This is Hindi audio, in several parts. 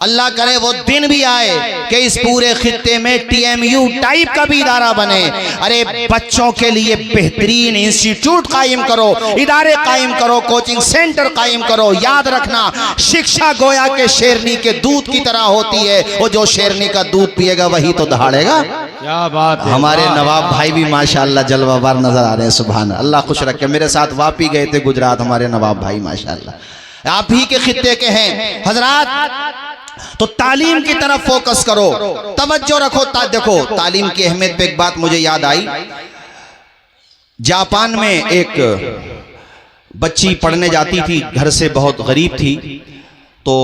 अल्लाह करे वो दिन भी आए कि इस पूरे खित्ते में TMU टाइप का भी इदारा बने। अरे बच्चों के लिए बेहतरीन इंस्टीट्यूट कायम करो, इदारे कायम करो, कोचिंग सेंटर कायम करो। याद रखना, शिक्षा गोया के शेरनी के दूध की तरह होती है, वो जो शेरनी का दूध पिएगा वही तो दहाड़ेगा। क्या बात है। हमारे नवाब भाई भी माशाअल्लाह जलवाबार नजर आ रहे हैं। सुभान अल्लाह, खुश रखे। मेरे साथ वापी गए थे गुजरात हमारे नवाब भाई माशाअल्लाह, आप ही के खित्ते के हैं हजरात। तो तालीम की तरफ फोकस करो, तवज्जो रखो। देखो तालीम की अहमियत पे एक बात मुझे याद आई। जापान में एक बच्ची पढ़ने जाती थी, घर से बहुत गरीब थी, तो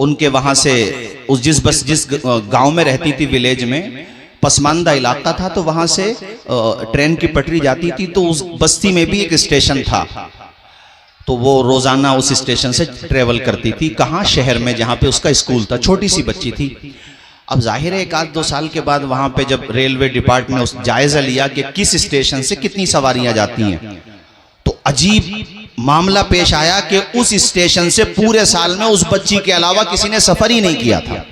उनके वहां से जिस गांव में रहती थी, विलेज में पसमानदा इलाका था, तो वहां से ट्रेन की पटरी जाती थी, तो उस बस्ती में भी एक स्टेशन था, तो वो रोजाना उस स्टेशन से ट्रेवल करती थी। कहाँ? शहर में, जहाँ पे उसका स्कूल था। छोटी सी बच्ची थी। अब जाहिर है 1-2 साल के बाद वहां पे जब रेलवे डिपार्टमेंट ने उस जायजा लिया कि किस स्टेशन से कितनी सवारियां जाती हैं, तो अजीब मामला पेश आया कि उस स्टेशन से पूरे साल में उस बच्ची के अलावा किसी ने सफर ही नहीं किया था।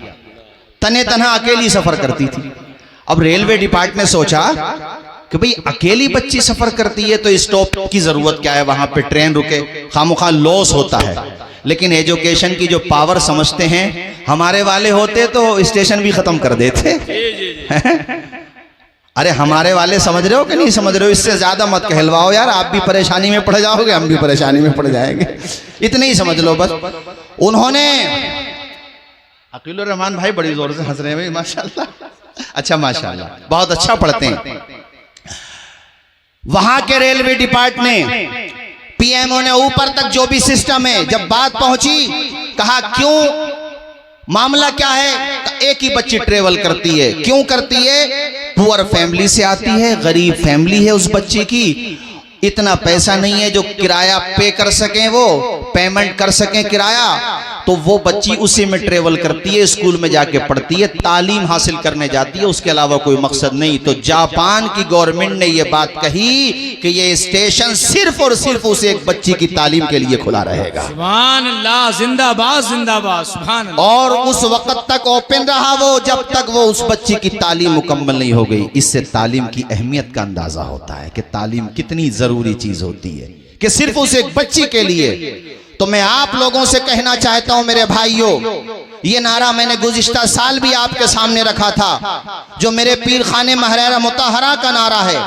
तने तनहा अकेली सफर करती थी। अब रेलवे डिपार्टमेंट ने सोचा कि भाई अकेली बच्ची सफर करती है तो स्टॉप की जरूरत क्या है, वहां पे ट्रेन रुके, खामोखा लॉस होता है। लेकिन एजुकेशन की जो पावर समझते हैं, हमारे वाले होते तो स्टेशन भी खत्म कर देते। अरे हमारे वाले समझ रहे हो कि नहीं समझ रहे हो? इससे ज्यादा मत कहलवाओ यार, आप भी परेशानी में पड़ जाओगे, हम भी परेशानी में पड़ जाएंगे। इतने ही समझ लो बस। उन्होंने, अकील रहमान भाई बड़ी जोर से हंस रहे हैं माशाल्लाह। अच्छा माशाल्लाह, बहुत अच्छा पढ़ते हैं। वहां के रेलवे डिपार्टमेंट ने, पीएमओ ने, ऊपर तक जो भी सिस्टम है, जब बात पहुंची, कहा क्यों, मामला क्या है? एक ही बच्ची ट्रेवल करती है। क्यों करती है? पुअर फैमिली से आती है, गरीब फैमिली है उस बच्ची की, इतना पैसा नहीं है जो किराया पे कर सकें, वो पेमेंट कर सकें किराया, तो वो बच्ची उसी में ट्रेवल करती है, स्कूल में जाके पढ़ती है, तालीम हासिल करने जाती है, उसके अलावा कोई मकसद नहीं। तो जापान की गवर्नमेंट ने ये बात कही कि ये स्टेशन सिर्फ और सिर्फ उस एक बच्ची की तालीम के लिए खुला रहेगा। सुभान अल्लाह, जिंदाबाद जिंदाबाद, सुभान अल्लाह। और उस वक्त तक ओपन रहा वो, जब तक वो उस बच्ची की तालीम मुकम्मल नहीं हो गई। इससे तालीम की अहमियत का अंदाजा होता है कि तालीम कितनी जरूरी चीज होती है, कि सिर्फ उस एक बच्ची के लिए। तो मैं आप लोगों से कहना चाहता हूं मेरे भाइयों, ये नारा मैंने गुज़िश्ता साल भी आपके सामने रखा था, जो मेरे पीर खाने महरेरा मुतहरा का नारा है।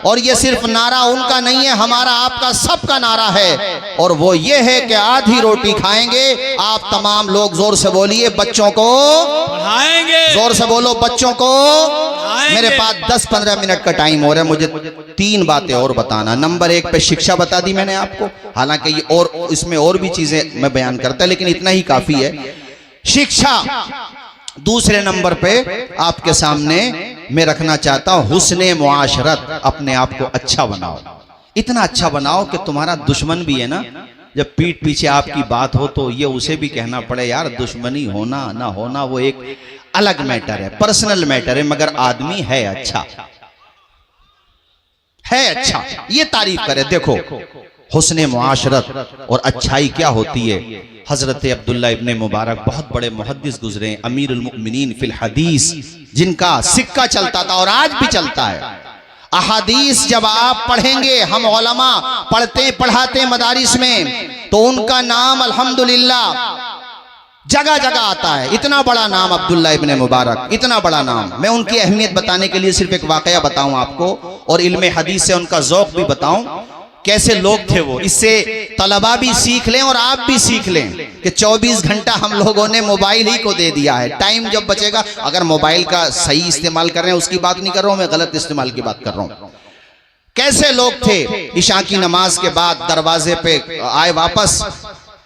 और ये सिर्फ नारा उनका नहीं है, हमारा आपका सबका नारा है। और वो ये है कि आधी रोटी खाएंगे। आप तमाम लोग जोर से बोलिए, बच्चों को पढ़ाएंगे। जोर से बोलो, बच्चों को। मेरे पास 10-15 मिनट का टाइम हो रहा है, मुझे 3 बातें और बताना। नंबर 1 पे शिक्षा बता दी मैंने आपको, हालांकि ये और इसमें और भी चीजें मैं बयान करता, लेकिन इतना ही काफी है, शिक्षा। दूसरे नंबर पे आपके सामने मैं रखना चाहता हूं हुस्ने मुआशरत। अपने आप को अच्छा बनाओ, इतना अच्छा बनाओ कि तुम्हारा दुश्मन भी है ना, जब पीठ पीछे आपकी बात हो तो ये उसे भी कहना पड़े यार, दुश्मनी होना ना होना वो एक अलग मैटर है, पर्सनल मैटर है, मगर आदमी है अच्छा, है अच्छा, ये तारीफ करे। देखो हुस्ने मुआशरत और अच्छाई क्या होती है। हजरत अब्दुल्ला इब्ने मुबारक बहुत बड़े मुहद्दिस गुजरे, अमीरुल मुमिनीन फिल हदीस, जिनका सिक्का चलता था और आज भी चलता है। अहादीस जब आप पढ़ेंगे, हम उलमा पढ़ाते मदारिस में, तो उनका नाम अल्हम्दुलिल्लाह जगह जगह आता है। इतना बड़ा नाम अब्दुल्ला इब्ने मुबारक, इतना बड़ा नाम। मैं उनकी अहमियत बताने के लिए सिर्फ एक वाकया बताऊं आपको, और इल्मे हदीस से उनका ज़ौक़ भी बताऊं, कैसे लोग थे वो। इससे तलबा भी सीख लें और आप भी सीख लें कि 24 घंटा हम लोगों ने मोबाइल ही को दे दिया है। टाइम जब बचेगा, अगर मोबाइल का सही इस्तेमाल कर रहे हैं उसकी बात नहीं कर रहा हूं मैं, गलत इस्तेमाल की बात कर रहा हूं। कैसे लोग थे, इशा की नमाज के बाद दरवाजे पे आए वापस,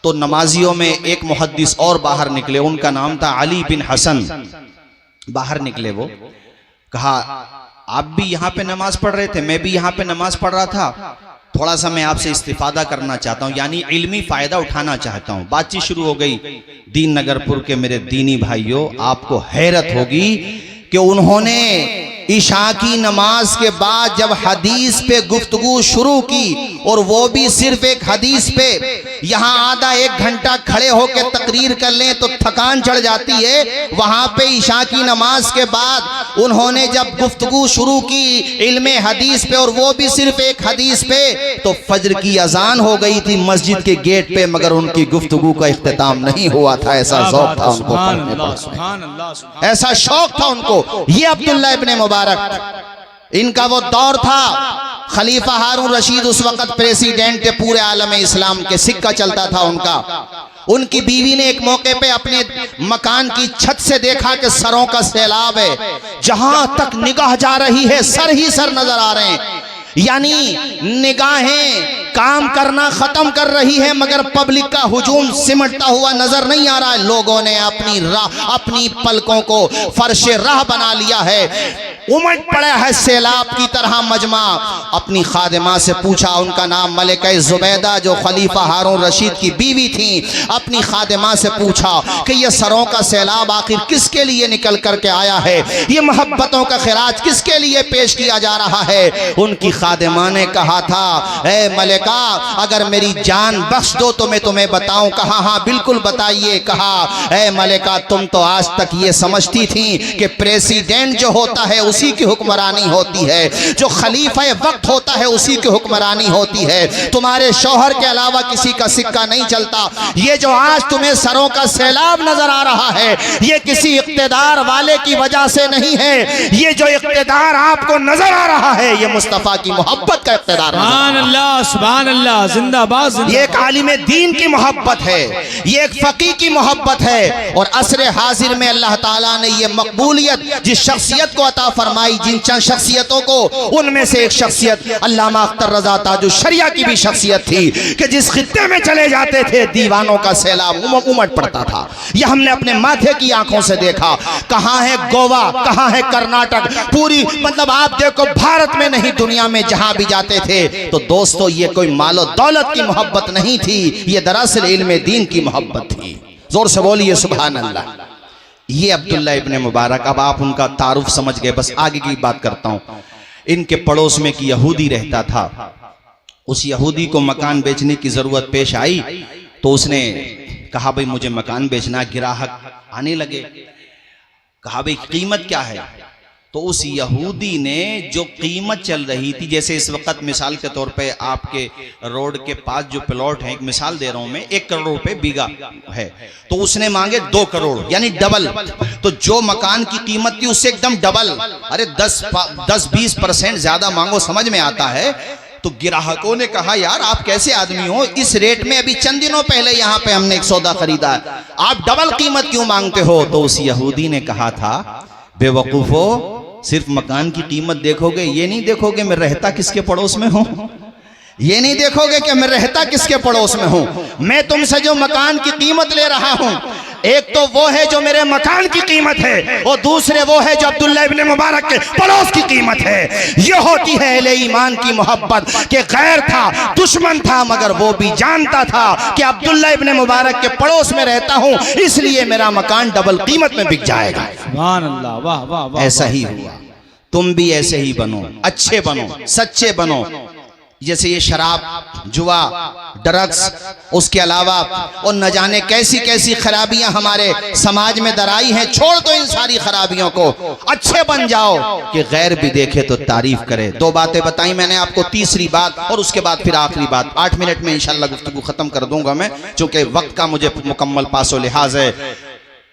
तो नमाजियों में एक मुहद्दिस और बाहर निकले, उनका नाम था अली बिन हसन। बाहर निकले, वो कहा आप भी यहाँ पे नमाज पढ़ रहे थे, मैं भी यहाँ पे नमाज पढ़ रहा था, थोड़ा सा मैं आपसे इस्तिफादा करना चाहता हूँ, यानी इल्मी फायदा उठाना चाहता हूँ। बातचीत शुरू हो गई। दीन नगरपुर के मेरे दीनी भाइयों, आपको हैरत होगी कि उन्होंने इशा की नमाज के बाद जब हदीस पे गुफ्तगू शुरू की, और वो भी सिर्फ एक हदीस पे, यहाँ आधा एक घंटा खड़े होकर तकरीर कर लें तो थकान चढ़ जाती है। वहां पे ईशा की नमाज के बाद उन्होंने जब गुफ्तगू शुरू की इल्मे हदीस पे, और वो भी सिर्फ एक हदीस पे, तो फजर की अजान हो गई थी मस्जिद के गेट पे, मगर उनकी गुफ्तगू का इख्तिताम नहीं हुआ था। ऐसा शौक था उनको पढ़ने पढ़ने, ऐसा शौक था उनको। ये अब्दुल्लाह इब्ने मुबारक, इनका वो दौर था, खलीफा हारून रशीद उस वक्त प्रेसिडेंट थे पूरे आलम इस्लाम के, सिक्का चलता था उनका। उनकी बीवी ने एक मौके पे अपने मकान की छत से देखा कि सरों का सैलाब है, जहां तक निगाह जा रही है सर ही सर नजर आ रहे हैं, यानी निगाहें काम करना खत्म कर रही है, मगर पब्लिक का हुजूम सिमटता हुआ नजर नहीं आ रहा है। लोगों ने अपनी पलकों को फर्श राह बना लिया है, उमड़ पड़ा है सैलाब की तरह मजमा। अपनी खादिमा से पूछा, उनका नाम मलिका जुबैदा जो खलीफा हारून रशीद की बीवी थी, अपनी खादिमा से पूछा कि ये सरों का सैलाब आखिर किसके लिए निकल करके आया है, ये मोहब्बतों का खिराज किसके लिए पेश किया जा रहा है। उनकी खादिमा ने कहा था, ए मलिका, अगर मेरी जान बख्श दो तो मैं तुम्हें बताऊं। कहा हाँ बिल्कुल बताइए। कहा, ए मलिका, तुम तो आज तक ये समझती थी कि प्रेसिडेंट जो होता है उसी की हुक्मरानी होती है, जो खलीफा वक्त होता है उसी की हुक्मरानी होती है, तुम्हारे शौहर के अलावा किसी का सिक्का नहीं चलता। ये जो आज तुम्हें सरों का सैलाब नजर आ रहा है, ये किसी इख्तिदार वाले की वजह से नहीं है, ये जो इख्तिदार आपको नजर आ रहा है ये मुस्तफा की मोहब्बत का इख्तिदार है। सुभान अल्लाह, सुभान अल्लाह, जिंदाबाद। ये एक आलिम दीन की मोहब्बत है, ये एक फकीह की मोहब्बत है। और असर हाजिर में अल्लाह ताला ने ये मकबूलियत जिस शख्सियत को अता फरमाई, जिन चंद शख्सियतों को, उनमें से एक शख्सियत अल्लामा अख्तर रजा ताजुश शरिया की भी शख्सियत थी कि जिस खित्ते में चले जाते थे दीवानों का सैलाब उमड़ पड़ता था। ये हमने अपने माथे की आंखों से देखा। कहाँ है गोवा, कहाँ है कर्नाटक, पूरी मतलब आप देखो भारत में नहीं दुनिया में जहां भी जाते थे। तो दोस्तों ये कोई मालो दौलत की मोहब्बत नहीं थी, ये दरअसल इल्मे दीन की मोहब्बत थी। जोर से बोलिए सुभान अल्लाह। ये अब्दुल्लाह इब्ने मुबारक, अब आप उनका तारुफ समझ गए, बस आगे की बात करता हूं। इनके पड़ोस में एक यहूदी रहता था, उस यहूदी को मकान बेचने की जरूरत पेश आई, तो उसने कहा भाई मुझे मकान बेचना। ग्राहक आने लगे, कहा भाई कीमत क्या है। तो उस यहूदी ने जो कीमत चल रही थी, जैसे इस वक्त मिसाल के तौर पे आपके रोड के पास जो प्लॉट है, एक मिसाल दे रहा हूं मैं, 1 करोड़ रुपए बीघा है, तो उसने मांगे 2 करोड़ यानी डबल। तो जो मकान की कीमत थी उससे एकदम डबल, अरे 10-20% ज्यादा मांगो, समझ में आता है। तो ग्राहकों ने कहा यार आप कैसे आदमी हो, इस रेट में अभी चंद दिनों पहले यहाँ पे हमने एक सौदा खरीदा है, आप डबल कीमत क्यों मांगते हो। तो उस यहूदी ने कहा था, बेवकूफो, सिर्फ मकान की कीमत देखोगे, ये नहीं देखोगे मैं रहता किसके पड़ोस में हूं, ये नहीं देखोगे कि मैं रहता किसके पड़ोस में हूं। मैं तुमसे जो मकान की कीमत ले रहा हूं, एक तो वो है जो मेरे मकान की कीमत है, और दूसरे वो है जो अब्दुल्लाह इब्ने मुबारक के पड़ोस की कीमत है। ये होती है अहले ईमान की मोहब्बत के गैर था, दुश्मन था, मगर वो भी जानता था कि अब्दुल्लाह इब्ने मुबारक के पड़ोस में रहता हूं, इसलिए मेरा मकान डबल कीमत में बिक जाएगा। सुभान अल्लाह, वाह वाह वाह। ऐसा ही हुआ, तुम भी ऐसे ही बनो, अच्छे बनो, सच्चे बनो। जैसे ये शराब, जुआ, ड्रग्स, उसके अलावा और न जाने कैसी कैसी खराबियां हमारे समाज में दराई हैं, छोड़ दो इन सारी खराबियों को, अच्छे बन जाओ कि गैर भी देखे तो तारीफ करे। 2 बातें बताई मैंने आपको, तीसरी बात और उसके बाद फिर आखिरी बात। 8 मिनट में इंशाल्लाह गुफ्तगू खत्म कर दूंगा मैं, चूंकि वक्त का मुझे मुकम्मल पासो लिहाज है।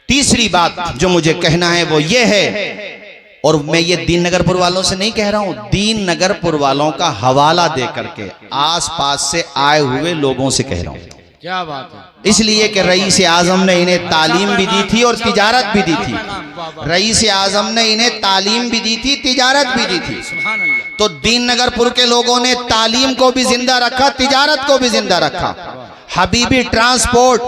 तीसरी बात जो मुझे कहना है वो ये है, और मैं ये दीन नगरपुर वालों से नहीं कह रहा हूं, दीन नगरपुर वालों का हवाला दे करके आसपास से आए हुए लोगों से कह रहा हूं। क्या बात है। इसलिए कि रईस आजम ने इन्हें तालीम भी दी थी और तिजारत भी दी थी। रईस आजम ने इन्हें तालीम भी दी थी, तिजारत भी दी थी। तो दीन नगरपुर के लोगों ने तालीम को भी जिंदा रखा, तिजारत को भी जिंदा रखा। हबीबी ट्रांसपोर्ट,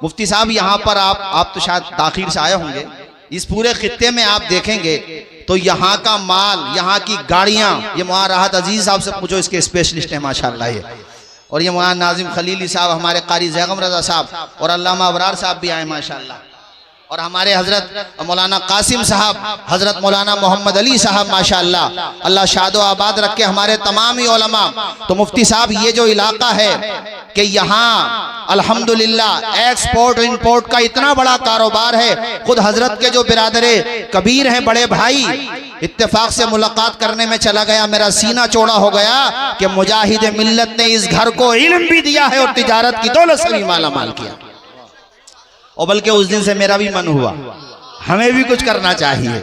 मुफ्ती साहब यहाँ पर आप तो शायद ताखीर से आए होंगे, इस पूरे खित्ते में आप देखेंगे तो यहाँ का माल, यहाँ की गाड़ियाँ, ये वहाँ राहत अजीज साहब से पूछो, इसके स्पेशलिस्ट हैं माशाल्लाह ये, और ये वहाँ नाजिम खलीली साहब, हमारे कारी जैगम रजा साहब और अल्लामा अबरार साहब भी आए माशाल्लाह, और हमारे हजरत मौलाना कासिम साहब, हजरत मौलाना मोहम्मद अली साहब, माशाअल्लाह, अल्लाह शादो आबाद रखे हमारे तमाम ही उलमा। तो मुफ्ती साहब, ये जो इलाका है कि यहाँ अल्हम्दुलिल्लाह एक्सपोर्ट इंपोर्ट का इतना बड़ा कारोबार है। खुद हजरत के जो बिरादरे कबीर हैं, बड़े भाई, इत्तेफाक से मुलाकात करने में चला गया, मेरा सीना चौड़ा हो गया कि मुजाहिद मिल्लत ने इस घर को इल्म भी दिया है और तिजारत की दौलत से भी माला माल किया। और बल्कि उस दिन से मेरा भी मन हुआ, हमें भी कुछ करना चाहिए,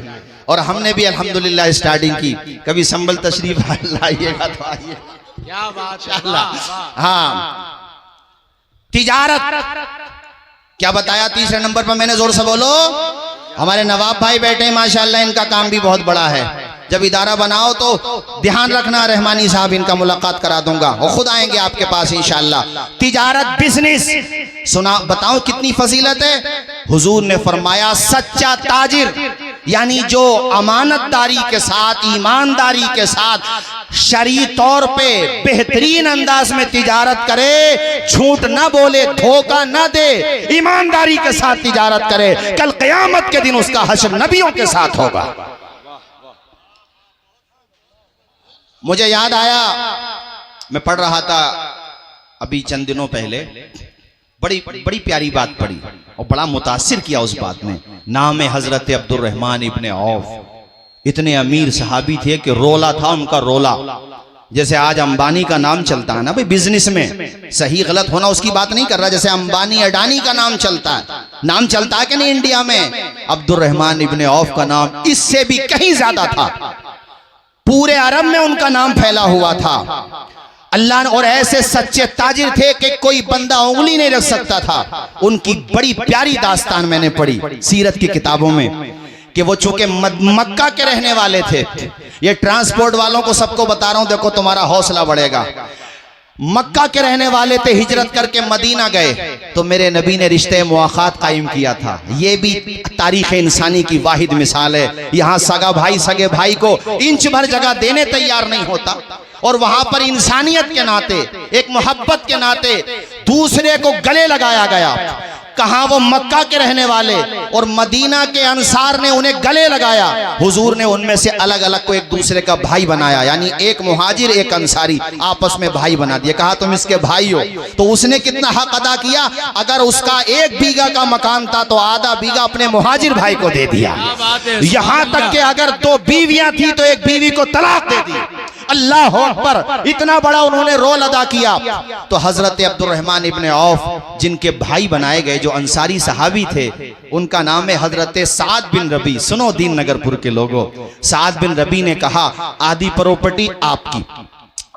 और हमने भी अल्हम्दुलिल्लाह स्टार्टिंग की। कभी संभल तशरीफ लाइएगा तो आइए, क्या बात है, इंशाअल्लाह। हाँ, तिजारत क्या बताया, तीसरे नंबर पर मैंने, जोर से बोलो। हमारे नवाब भाई बैठे हैं माशाअल्लाह, इनका काम भी बहुत बड़ा है। जब इदारा बनाओ तो ध्यान रखना, रहमानी साहब, इनका मुलाकात करा दूंगा, वो खुद आएंगे आपके पास इंशाअल्लाह। तिजारत, बिजनेस, सुना, बताओ कितनी फजीलत है। हुजूर ने फरमाया, सच्चा ताजिर यानी जो अमानतदारी के साथ, ईमानदारी के साथ शरई तौर पे बेहतरीन अंदाज में तिजारत करे, झूठ ना बोले, धोखा ना दे, ईमानदारी के साथ तिजारत करे, कल क़यामत के दिन उसका हश्र नबियों के साथ होगा। मुझे याद आया, मैं पढ़ रहा था अभी चंद दिनों पहले, बड़ी बड़ी प्यारी बात पढ़ी और बड़ा मुतासिर किया उस बात ने। नाम हजरत अब्दुर रहमान इब्ने औफ, इतने अमीर सहाबी थे कि रोला था उनका, रोला। जैसे आज अंबानी का नाम चलता है ना भाई, बिजनेस में सही गलत होना उसकी बात नहीं कर रहा, जैसे अंबानी अडानी का नाम चलता है, नाम चलता है कि नहीं इंडिया में, अब्दुर रहमान इब्ने औफ का नाम इससे भी कहीं ज्यादा था। पूरे अरब में उनका नाम फैला हुआ था। अल्लाह ने, और ऐसे सच्चे ताजिर थे कि कोई बंदा उंगली नहीं रख सकता था। उनकी बड़ी प्यारी दास्तान मैंने पढ़ी सीरत की किताबों में कि वो चूंकि मक्का के रहने वाले थे। ये ट्रांसपोर्ट वालों को सबको बता रहा हूं, देखो तुम्हारा हौसला बढ़ेगा। मक्का के रहने वाले थे, हिजरत करके मदीना गए तो मेरे नबी ने रिश्ते मुआखात कायम किया था। ये भी तारीख इंसानी की वाहिद मिसाल है। यहाँ सगा भाई सगे भाई को इंच भर जगह देने तैयार नहीं होता, और वहां पर इंसानियत के नाते, एक मोहब्बत के नाते दूसरे को गले लगाया गया। कहां वो मक्का के रहने वाले और मदीना के अंसार ने उन्हें गले लगाया। हुजूर ने उनमें से अलग अलग को एक दूसरे का भाई बनाया, यानी एक मुहाजिर एक अंसारी आपस में भाई बना दिया। कहा तुम इसके भाई हो, तो उसने कितना हक अदा किया। अगर उसका 1 बीघा का मकान था तो आधा बीघा अपने मुहाजिर भाई को दे दिया। यहां तक कि अगर 2 बीवियां थी तो 1 बीवी को तलाक दे दी। अल्लाह अकबर, इतना बड़ा उन्होंने रोल अदा किया। तो हजरत अब्दुर रहमान इब्ने औफ जिनके भाई बनाए गए, जो अंसारी सहाबी थे, उनका नाम है हजरत साद बिन रबी। सुनो दीन नगरपुर के लोगों, साद बिन रबी ने कहा, आधी प्रॉपर्टी आपकी,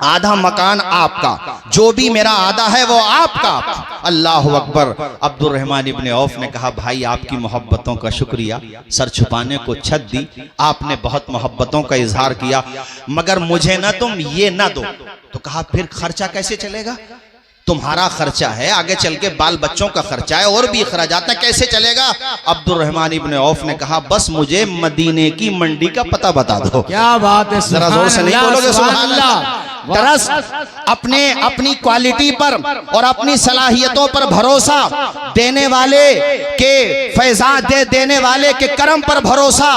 आधा मकान आपका, जो भी मेरा आधा है वो आपका। अल्लाह अकबर। अब्दुर रहमान इब्ने औफ ने कहा, भाई आपकी मोहब्बतों का शुक्रिया, सर छुपाने को छत दी, आपने बहुत मोहब्बतों का इजहार किया, मगर मुझे ना तुम ये ना दो। तो कहा फिर खर्चा कैसे चलेगा, तुम्हारा खर्चा है, आगे चल के बाल बच्चों का खर्चा है, और भी अखराजात है, कैसे चलेगा। अब्दुर रहमान इब्ने औफ ने कहा, बस मुझे मदीने की मंडी का पता बता दो। क्या बात है, जरा जोर से नहीं बोलोगे सुभान अल्लाह। दरअस अपनी क्वालिटी पर और अपनी सलाहियतों पर भरोसा देने वाले के फैजात देने वाले के करम पर भरोसा,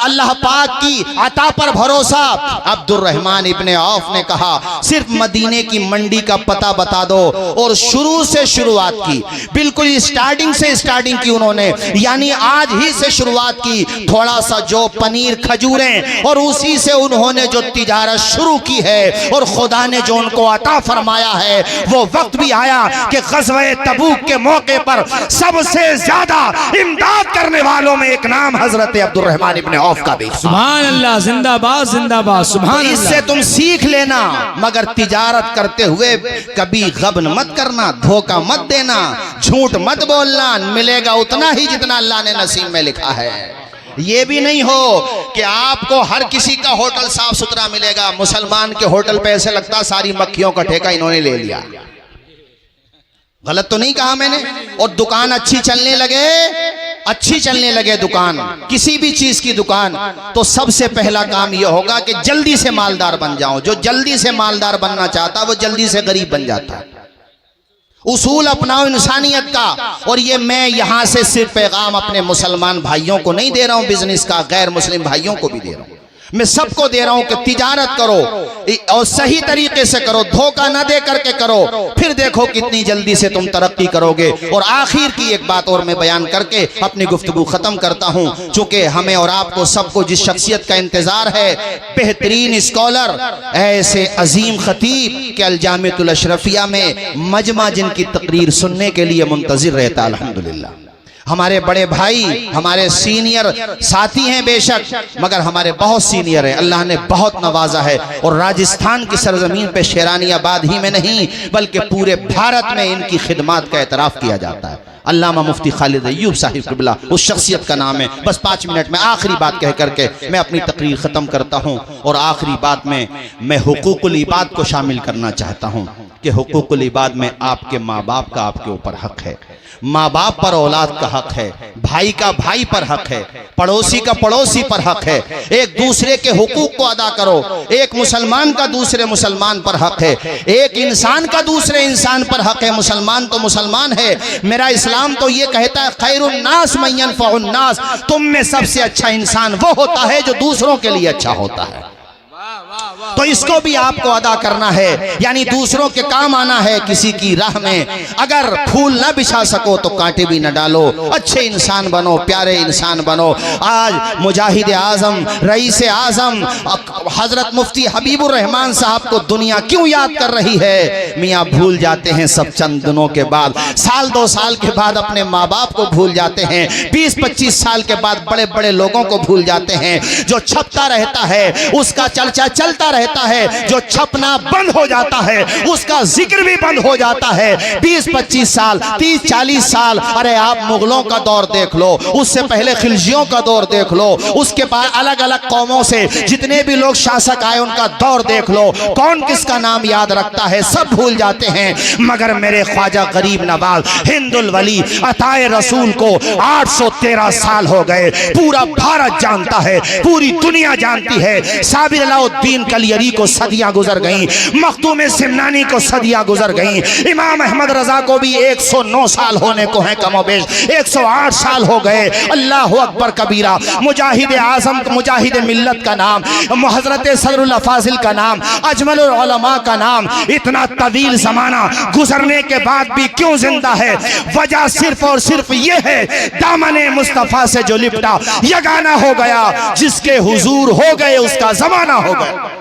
अल्लाह पाक की अता पर भरोसा। अब्दुर रहमान इब्ने औफ ने कहा, सिर्फ मदीने की मंडी का पता बता दो, और शुरू से शुरुआत की, बिल्कुल स्टार्टिंग से स्टार्टिंग की उन्होंने, यानी आज ही से शुरुआत की। थोड़ा सा जो पनीर खजूरें, और उसी से उन्होंने जो तिजारत शुरू की है, और खुदा ने जो उनको अता फरमाया है, वो वक्त भी आया कि ग़ज़वे तबूक के मौके पर सबसे ज्यादा इमदाद करने वालों में एक नाम हजरत अब्दुर रहमान इब्ने औफ का भी। सुभान अल्लाह, जिंदाबाद जिंदाबाद, सुभान अल्लाह। इससे तुम सीख लेना, मगर तिजारत करते हुए कभी गबन मत करना, धोखा मत देना, झूठ मत बोलना। मिलेगा उतना ही जितना अल्लाह ने नसीब में लिखा है। ये भी नहीं हो कि आपको हर किसी का होटल साफ सुथरा मिलेगा। मुसलमान के होटल पे ऐसे लगता सारी मक्खियों का ठेका इन्होंने ले लिया। गलत तो नहीं कहा मैंने। और दुकान अच्छी चलने लगे दुकान, किसी भी चीज की दुकान, तो सबसे पहला काम यह होगा कि जल्दी से मालदार बन जाओ। जो जल्दी से मालदार बनना चाहता है वो जल्दी से गरीब बन जाता है। उसूल अपनाओ इंसानियत का। और ये मैं यहाँ से सिर्फ पैगाम अपने मुसलमान भाइयों को नहीं दे रहा हूँ बिजनेस का, गैर मुस्लिम भाइयों को भी दे रहा हूँ। मैं सबको दे रहा हूं कि तिजारत करो और सही तरीके से करो, धोखा ना दे करके करो, फिर देखो कितनी जल्दी से तुम तरक्की करोगे। और आखिर की एक बात और मैं बयान करके अपनी गुफ्तगू खत्म करता हूं, चूंकि हमें और आपको सबको जिस शख्सियत का इंतजार है, बेहतरीन स्कॉलर, ऐसे अजीम खतीब के अल-जामिअतुल अशरफिया में मजमा जिनकी तकरीर सुनने के लिए मुंतजिर रहता। अल्हम्दुलिल्लाह हमारे बड़े भाई, हमारे सीनियर साथी हैं बेशक, मगर हमारे बहुत सीनियर हैं, अल्लाह ने बहुत नवाजा है। और राजस्थान की सरजमीन पे शेरानियाबाद ही में नहीं बल्कि पूरे भारत में इनकी खिदमत का एतराफ़ किया जाता है। अल्लामा मुफ्ती खालिद अय्यूब साहिब क़िबला उस शख्सियत का नाम है। बस 5 मिनट में आखिरी बात कह करके मैं अपनी तकरीर ख़त्म करता हूँ। और आखिरी बात में मैं हुकूकुल इबाद को शामिल करना चाहता हूँ कि हुकूकुल इबाद में आपके माँ बाप का आपके ऊपर हक है, माँ बाप पर औलाद का हक है, भाई का भाई पर हक है, पड़ोसी का पड़ोसी पर हक है। एक दूसरे के हुकूक को अदा करो। एक मुसलमान का दूसरे मुसलमान पर हक है, एक इंसान का दूसरे इंसान पर हक है। मुसलमान तो मुसलमान है। मेरा इस्लाम तो ये कहता है खैरुन नास मन यनफउन नास, तुम में सबसे अच्छा इंसान वो होता है जो दूसरों के लिए अच्छा होता है। तो इसको भी आपको अदा करना है, यानी दूसरों के काम आना है। किसी की राह में अगर फूल ना बिछा सको तो कांटे भी न डालो, अच्छे इंसान बनो, प्यारे इंसान बनो। आज मुजाहिद आजम, रईस आजम हजरत मुफ्ती हबीबुर रहमान साहब को दुनिया क्यों याद कर रही है? मियाँ भूल जाते हैं सब चंद दिनों के बाद, साल 2 साल के बाद अपने माँ बाप को भूल जाते हैं, 20-25 साल के बाद बड़े बड़े लोगों को भूल जाते हैं। जो छपता रहता है उसका चर्चा चलता रहता है, जो छपना बंद हो जाता है उसका जिक्र भी बंद हो जाता है। 20-25 साल, 30-40 साल, अरे आप मुगलों का दौर देख लो, उससे पहले खिलजियों का दौर देख लो, उसके बाद अलग अलग कौमों से जितने भी लोग शासक आए उनका दौर देख लो, कौन किसका नाम याद रखता है? सब भूल जाते हैं। मगर मेरे ख्वाजा गरीब नवाज हिंदुल वली अताए रसूल को 813 साल हो गए, पूरा भारत जानता है, पूरी दुनिया जानती है। साबिर अलाउद्दीन कलियरी को सदियां गुजर गईं, मखदूम सिमनानी को सदियां गुजर गईं, इमाम अहमद रजा को भी 109 साल होने को है, कमोबेश 108 साल हो गए। अल्लाह अकबर कबीरा। मुजाहिद आजम, मुजाहिद मिल्लत का नाम, हजरत सदरुल अफाजिल का नाम, अजमलुल उलमा का नाम, इतना तवील जमाना गुजरने के बाद भी क्यों जिंदा है? वजह सिर्फ और सिर्फ ये है, दामने मुस्तफा से जो लिपटा यगाना हो गया, जिसके हुजूर हो गए उसका जमाना हो गया।